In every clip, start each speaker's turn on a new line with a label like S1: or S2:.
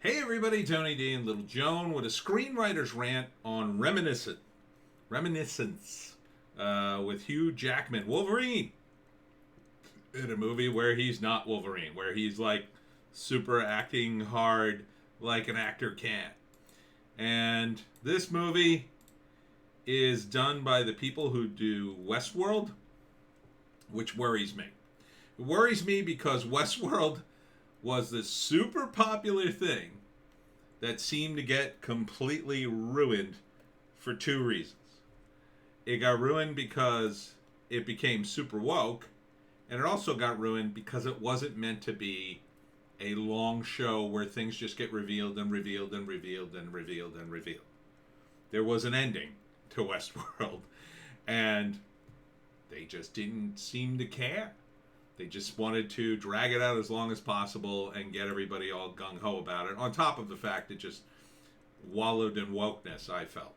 S1: Hey everybody, Tony D and Little Joan with a screenwriter's rant on Reminiscence with Hugh Jackman, Wolverine, in a movie where he's not Wolverine, where he's like super acting hard like an actor can. And this movie is done by the people who do Westworld, which worries me. It worries me because Westworld was this super popular thing that seemed to get completely ruined for two reasons. It got ruined because it became super woke, and it also got ruined because it wasn't meant to be a long show where things just get revealed and revealed and revealed and revealed and revealed. There was an ending to Westworld, and they just didn't seem to care. They just wanted to drag it out as long as possible and get everybody all gung-ho about it. On top of the fact it just wallowed in wokeness, I felt.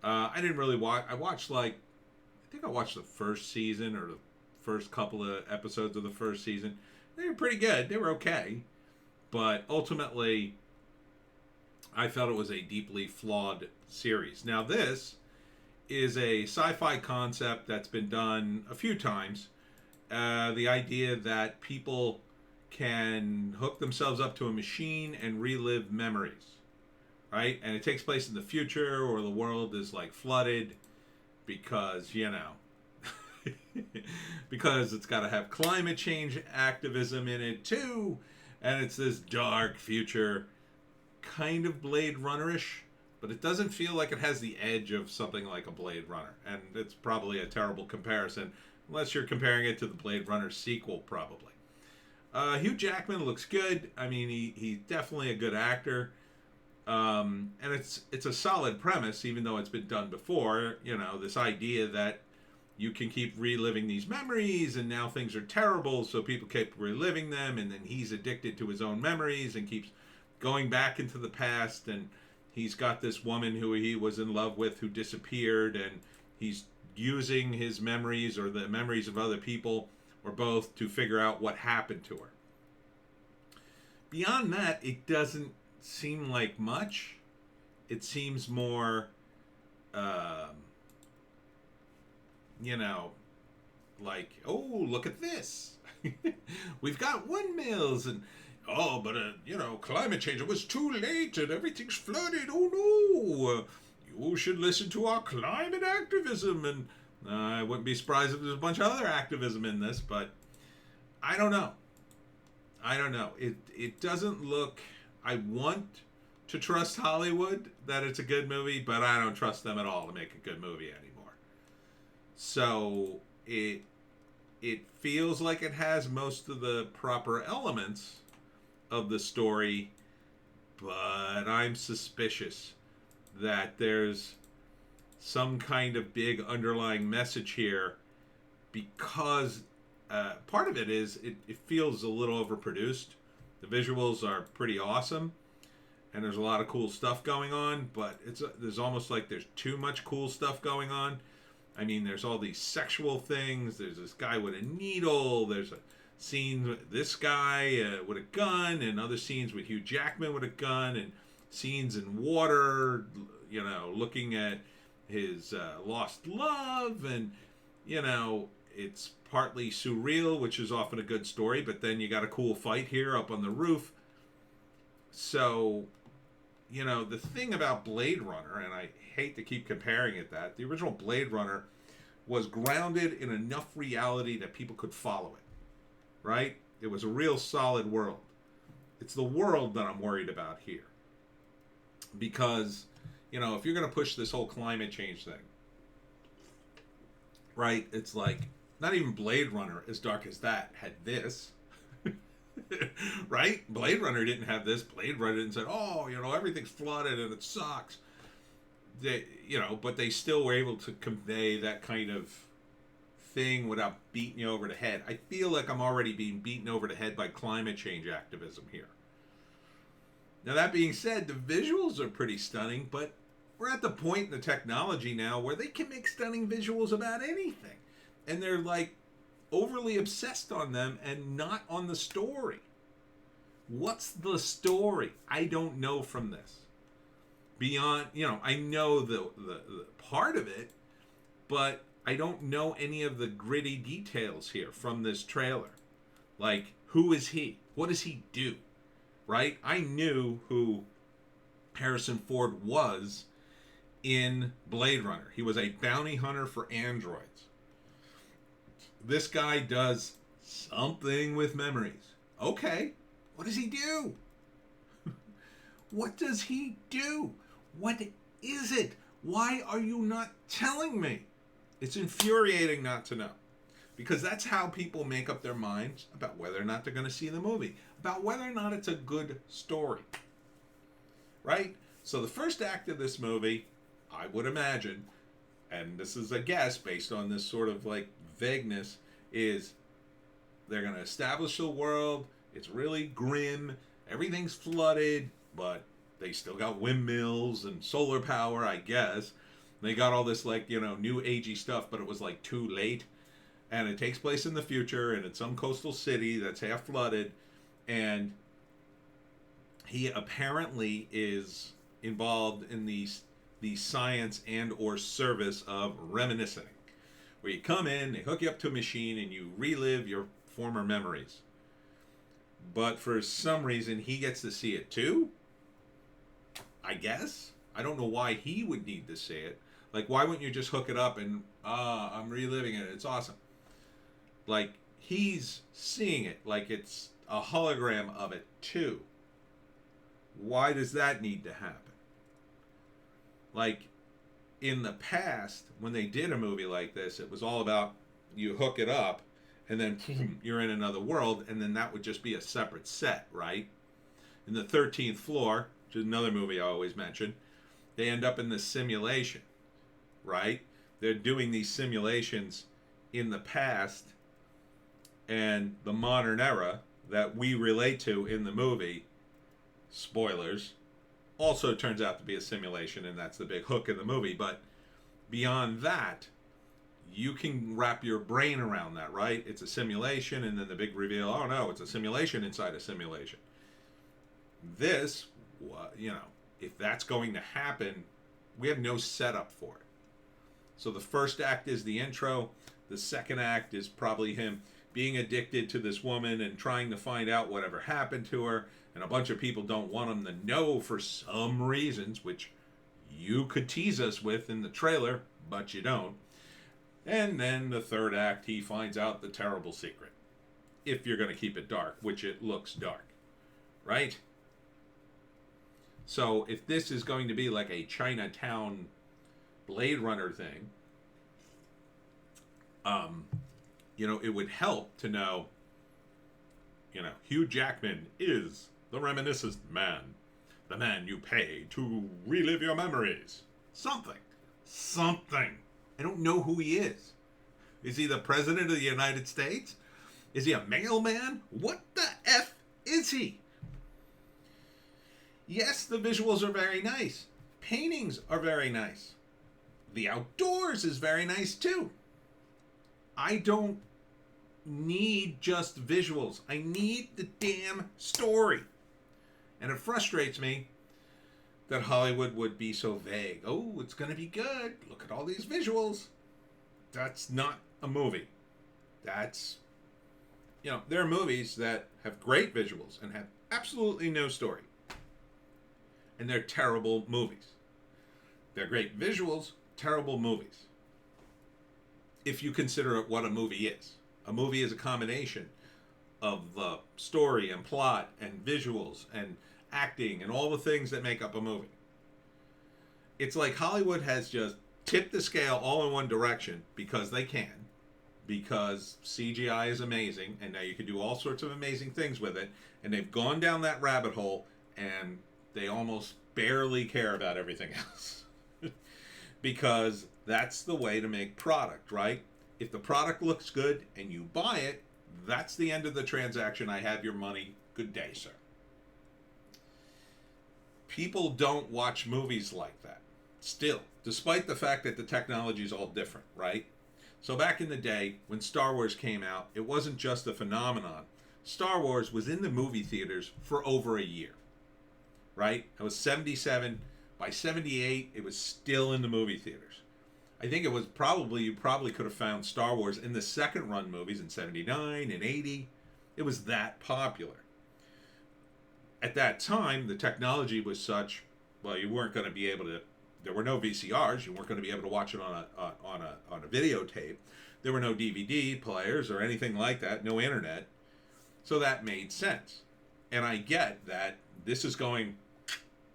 S1: I didn't really watch. I watched I think I watched the first season or the first couple of episodes of the first season. They were pretty good. They were okay. But ultimately, I felt it was a deeply flawed series. Now, this is a sci-fi concept that's been done a few times. The idea that people can hook themselves up to a machine and relive memories, right? And it takes place in the future, or the world is like flooded because, because it's got to have climate change activism in it too. And it's this dark future, kind of Blade Runner-ish, but it doesn't feel like it has the edge of something like a Blade Runner. And it's probably a terrible comparison, unless you're comparing it to the Blade Runner sequel, probably. Hugh Jackman looks good. I mean, he's definitely a good actor. And it's a solid premise, even though it's been done before. This idea that you can keep reliving these memories, and now things are terrible, so people keep reliving them, and then he's addicted to his own memories and keeps going back into the past, and he's got this woman who he was in love with who disappeared, and he's using his memories or the memories of other people or both to figure out what happened to her. Beyond that, it doesn't seem like much. It seems more, like, oh, look at this. We've got windmills and, climate change. It was too late and everything's flooded. Oh, no. You should listen to our climate activism. And I wouldn't be surprised if there's a bunch of other activism in this, but I don't know. It doesn't look... I want to trust Hollywood that it's a good movie, but I don't trust them at all to make a good movie anymore. So it feels like it has most of the proper elements of the story, but I'm suspicious that there's some kind of big underlying message here, because part of it is it feels a little overproduced. The visuals are pretty awesome, and there's a lot of cool stuff going on, but there's almost like there's too much cool stuff going on. I mean, there's all these sexual things. There's this guy with a needle. There's a scene with this guy with a gun, and other scenes with Hugh Jackman with a gun, and scenes in water, looking at his lost love, and, it's partly surreal, which is often a good story, but then you got a cool fight here up on the roof. So, the thing about Blade Runner, and I hate to keep comparing it that, the original Blade Runner was grounded in enough reality that people could follow it, right? It was a real solid world. It's the world that I'm worried about here. Because, if you're going to push this whole climate change thing, right, it's like, not even Blade Runner, as dark as that, had this. Right? Blade Runner didn't have this. Blade Runner didn't say, everything's flooded and it sucks. But they still were able to convey that kind of thing without beating you over the head. I feel like I'm already being beaten over the head by climate change activism here. Now, that being said, the visuals are pretty stunning, but we're at the point in the technology now where they can make stunning visuals about anything. And they're like overly obsessed on them and not on the story. What's the story? I don't know from this. Beyond, I know the part of it, but I don't know any of the gritty details here from this trailer. Like, who is he? What does he do? Right? I knew who Harrison Ford was in Blade Runner. He was a bounty hunter for androids. This guy does something with memories. Okay. What does he do? What does he do? What is it? Why are you not telling me? It's infuriating not to know. Because that's how people make up their minds about whether or not they're going to see the movie. About whether or not it's a good story. Right? So the first act of this movie, I would imagine, and this is a guess based on this sort of like vagueness, is they're going to establish the world. It's really grim. Everything's flooded, but they still got windmills and solar power, I guess. They got all this like, new agey stuff, but it was like too late. And it takes place in the future, and it's some coastal city that's half flooded. And he apparently is involved in the science and or service of reminiscing, where you come in, they hook you up to a machine, and you relive your former memories. But for some reason, he gets to see it too, I guess. I don't know why he would need to see it. Like, why wouldn't you just hook it up and, I'm reliving it, it's awesome. Like, he's seeing it like it's a hologram of it too. Why does that need to happen? Like, in the past, when they did a movie like this, it was all about you hook it up, and then you're in another world, and then that would just be a separate set, right? In the 13th Floor, which is another movie I always mention, they end up in this simulation, right? They're doing these simulations in the past and the modern era that we relate to in the movie, spoilers, also turns out to be a simulation, and that's the big hook in the movie. But beyond that, you can wrap your brain around that, right? It's a simulation, and then the big reveal, oh no, it's a simulation inside a simulation. This, if that's going to happen, we have no setup for it. So the first act is the intro. The second act is probably him being addicted to this woman and trying to find out whatever happened to her. And a bunch of people don't want him to know for some reasons, which you could tease us with in the trailer, but you don't. And then the third act, he finds out the terrible secret. If you're going to keep it dark, which it looks dark. Right? So if this is going to be like a Chinatown Blade Runner thing, it would help to know, Hugh Jackman is the Reminiscence Man, the man you pay to relive your memories. Something. I don't know who he is. Is he the President of the United States? Is he a mailman? What the F is he? Yes, the visuals are very nice. Paintings are very nice. The outdoors is very nice too. I don't need just visuals. I need the damn story. And it frustrates me that Hollywood would be so vague. Oh, it's going to be good. Look at all these visuals. That's not a movie. That's, there are movies that have great visuals and have absolutely no story. And they're terrible movies. They're great visuals, terrible movies. If you consider it what a movie is. A movie is a combination of the story and plot and visuals and acting and all the things that make up a movie. It's like Hollywood has just tipped the scale all in one direction because they can. Because CGI is amazing, and now you can do all sorts of amazing things with it. And they've gone down that rabbit hole, and they almost barely care about everything else. Because that's the way to make product, right? If the product looks good and you buy it, that's the end of the transaction. I have your money. Good day, sir. People don't watch movies like that. Still, despite the fact that the technology is all different, right? So back in the day, when Star Wars came out, it wasn't just a phenomenon Star Wars was in the movie theaters for over a year, right? It was 77. By 78, it was still in the movie theaters. I think it was you probably could have found Star Wars in the second run movies in 79 and 80. It was that popular. At that time, the technology was such, well, you weren't going to be able to, there were no VCRs, you weren't going to be able to watch it on a videotape. There were no DVD players or anything like that, no internet. So that made sense. And I get that this is going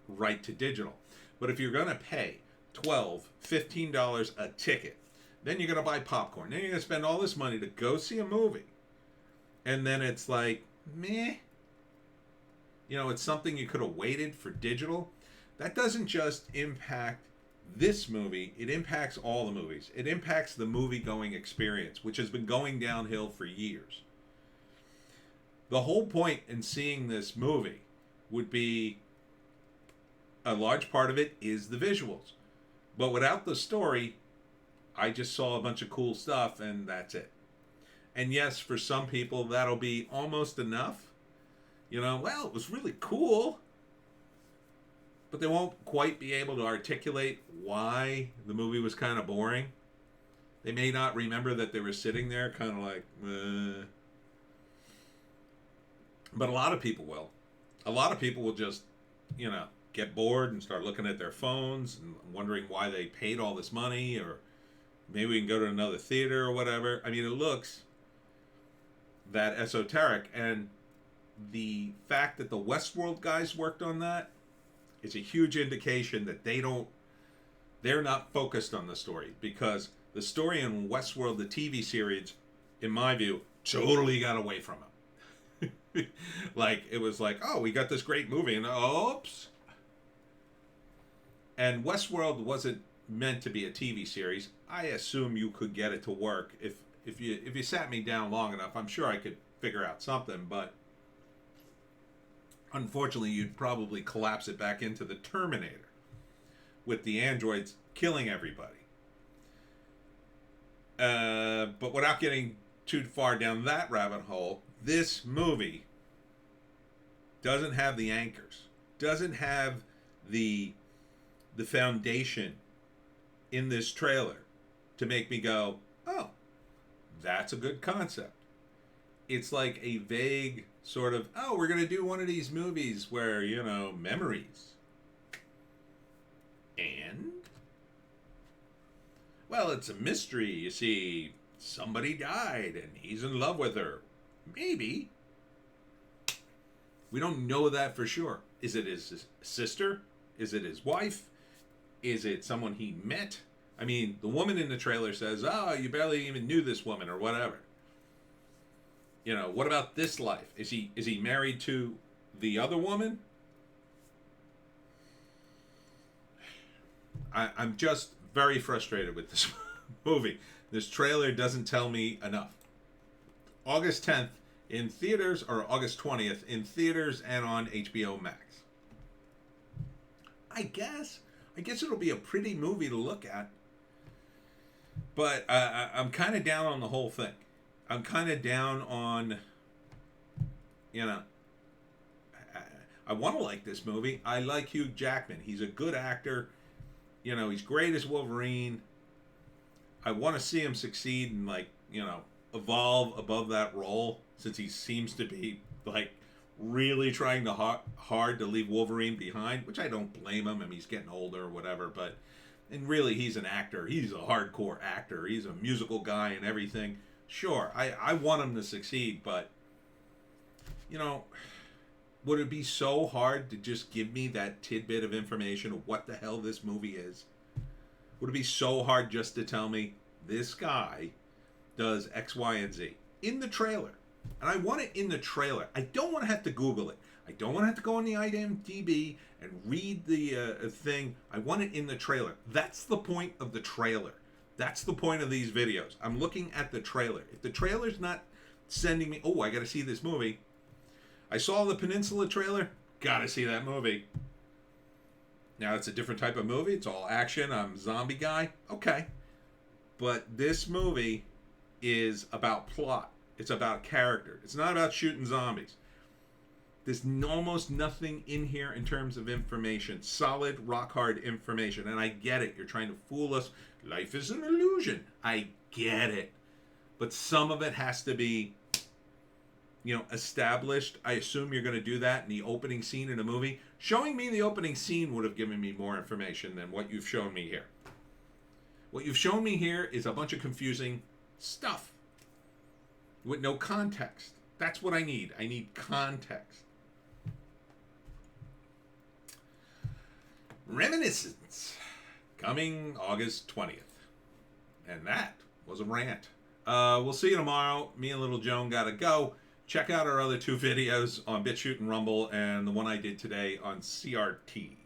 S1: right to digital. But if you're going to pay $12, $15 a ticket, then you're going to buy popcorn. Then you're going to spend all this money to go see a movie. And then it's like, meh. You know, it's something you could have waited for digital. That doesn't just impact this movie. It impacts all the movies. It impacts the movie-going experience, which has been going downhill for years. The whole point in seeing this movie would be, a large part of it is the visuals. But without the story, I just saw a bunch of cool stuff and that's it. And yes, for some people, that'll be almost enough. You know, well, it was really cool. But they won't quite be able to articulate why the movie was kind of boring. They may not remember that they were sitting there kind of like, But a lot of people will. A lot of people will just, you know, get bored and start looking at their phones and wondering why they paid all this money, or maybe we can go to another theater or whatever. I mean, it looks that esoteric, and the fact that the Westworld guys worked on that is a huge indication that they're not focused on the story, because the story in Westworld, the TV series, in my view, totally got away from them. Like, it was like, oh, we got this great movie, and oops. And Westworld wasn't meant to be a TV series. I assume you could get it to work if you sat me down long enough. I'm sure I could figure out something, but unfortunately, you'd probably collapse it back into the Terminator with the androids killing everybody. But without getting too far down that rabbit hole, this movie doesn't have the anchors, doesn't have the foundation in this trailer to make me go, oh, that's a good concept. It's like a vague sort of, oh, we're going to do one of these movies where, you know, memories. And, well, it's a mystery. You see, somebody died and he's in love with her. Maybe. We don't know that for sure. Is it his sister? Is it his wife? Is it someone he met? I mean, the woman in the trailer says, oh, you barely even knew this woman or whatever. You know, what about this life? Is he married to the other woman? I'm just very frustrated with this movie. This trailer doesn't tell me enough. August 10th in theaters, or August 20th in theaters and on HBO Max. I guess it'll be a pretty movie to look at. But I'm kind of down on the whole thing. I'm kind of down on, you know, I want to like this movie. I like Hugh Jackman. He's a good actor. You know, he's great as Wolverine. I want to see him succeed and, like, you know, evolve above that role, since he seems to be, like, really trying to hard to leave Wolverine behind, which I don't blame him. I mean, he's getting older or whatever, but, and really, he's an actor. He's a hardcore actor. He's a musical guy and everything. Sure, I want him to succeed, but, you know, would it be so hard to just give me that tidbit of information of what the hell this movie is? Would it be so hard just to tell me this guy does X, Y, and Z in the trailer? And I want it in the trailer. I don't want to have to Google it. I don't want to have to go on the IMDb and read the thing. I want it in the trailer. That's the point of the trailer. That's the point of these videos. I'm looking at the trailer. If the trailer's not sending me, oh, I got to see this movie. I saw the Peninsula trailer. Got to see that movie. Now, it's a different type of movie. It's all action. I'm a zombie guy. Okay. But this movie is about plot. It's about character. It's not about shooting zombies. There's almost nothing in here in terms of information. Solid, rock-hard information. And I get it. You're trying to fool us. Life is an illusion. I get it. But some of it has to be, established. I assume you're going to do that in the opening scene in a movie. Showing me the opening scene would have given me more information than what you've shown me here. What you've shown me here is a bunch of confusing stuff with no context. That's what I need. I need context. Reminiscence, coming August 20th. And that was a rant. We'll see you tomorrow. Me and Little Joan gotta go. Check out our other 2 videos on Bitchute and Rumble, and the one I did today on CRT.